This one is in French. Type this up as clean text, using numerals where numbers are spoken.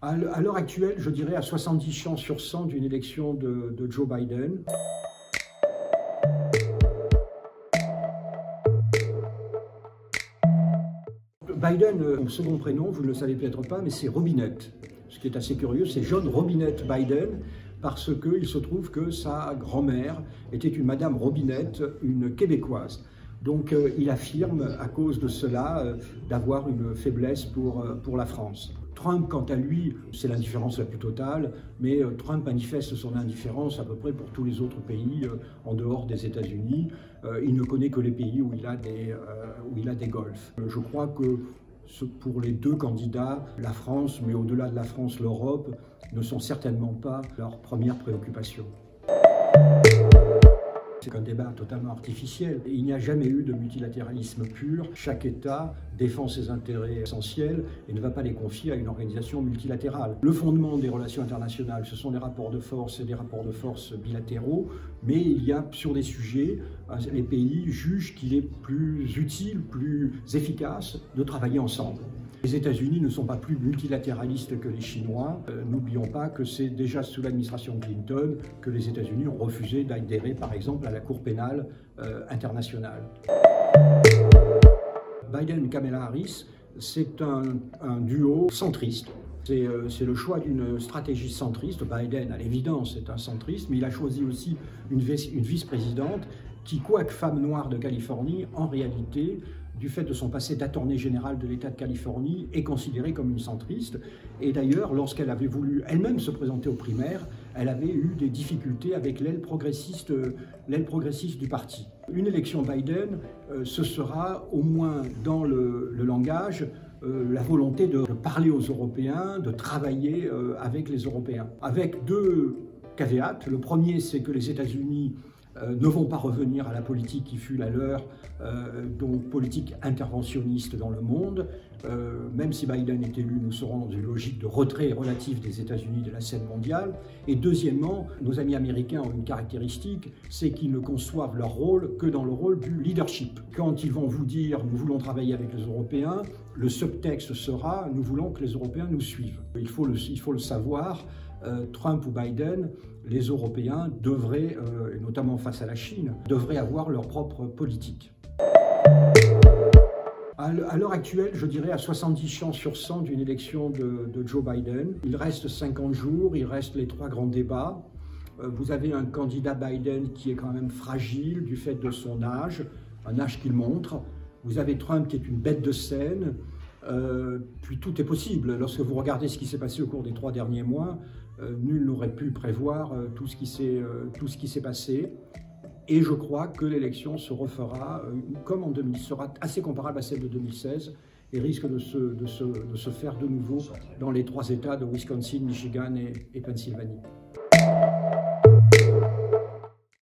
À l'heure actuelle, je dirais à 70 chances sur 100 d'une élection de Joe Biden. Biden, son second prénom, vous ne le savez peut-être pas, mais c'est Robinette. Ce qui est assez curieux, c'est John Robinette Biden, parce qu'il se trouve que sa grand-mère était une Madame Robinette, une Québécoise. Donc il affirme, à cause de cela, d'avoir une faiblesse pour la France. Trump, quant à lui, c'est l'indifférence la plus totale, mais Trump manifeste son indifférence à peu près pour tous les autres pays en dehors des États-Unis. Il ne connaît que les pays où il a des golfs. Je crois que pour les deux candidats, la France, mais au-delà de la France, l'Europe, ne sont certainement pas leur première préoccupation. C'est un débat totalement artificiel. Il n'y a jamais eu de multilatéralisme pur. Chaque État défend ses intérêts essentiels et ne va pas les confier à une organisation multilatérale. Le fondement des relations internationales, ce sont des rapports de force et des rapports de force bilatéraux, mais il y a sur des sujets, les pays jugent qu'il est plus utile, plus efficace de travailler ensemble. Les États-Unis ne sont pas plus multilatéralistes que les Chinois. N'oublions pas que c'est déjà sous l'administration Clinton que les États-Unis ont refusé d'adhérer, par exemple, à la Cour pénale internationale. Biden et Kamala Harris, c'est un duo centriste. C'est le choix d'une stratégie centriste. Biden, à l'évidence, est un centriste, mais il a choisi aussi une vice-présidente qui, quoique femme noire de Californie, en réalité, du fait de son passé d'attorney général de l'État de Californie, est considérée comme une centriste. Et d'ailleurs, lorsqu'elle avait voulu elle-même se présenter aux primaires, elle avait eu des difficultés avec l'aile progressiste du parti. Une élection Biden, ce sera au moins dans le langage, la volonté de parler aux Européens, de travailler avec les Européens. Avec deux caveats. Le premier, c'est que les États-Unis ne vont pas revenir à la politique qui fut la leur, donc politique interventionniste dans le monde. Même si Biden est élu, nous serons dans une logique de retrait relatif des États-Unis de la scène mondiale. Et deuxièmement, nos amis américains ont une caractéristique, c'est qu'ils ne conçoivent leur rôle que dans le rôle du leadership. Quand ils vont vous dire « nous voulons travailler avec les Européens », le subtexte sera « nous voulons que les Européens nous suivent ». Il faut le savoir. Trump ou Biden, les Européens devraient, et notamment face à la Chine, devraient avoir leur propre politique. À l'heure actuelle, je dirais à 70 chances sur 100 d'une élection de Joe Biden. Il reste 50 jours, il reste les 3 grands débats. Vous avez un candidat Biden qui est quand même fragile du fait de son âge, un âge qu'il montre. Vous avez Trump qui est une bête de scène. Puis tout est possible. Lorsque vous regardez ce qui s'est passé au cours des 3 derniers mois, nul n'aurait pu prévoir tout ce qui s'est passé. Et je crois que l'élection se refera, comme en 2000, sera assez comparable à celle de 2016 et risque de se faire de nouveau dans les 3 États de Wisconsin, Michigan et Pennsylvanie.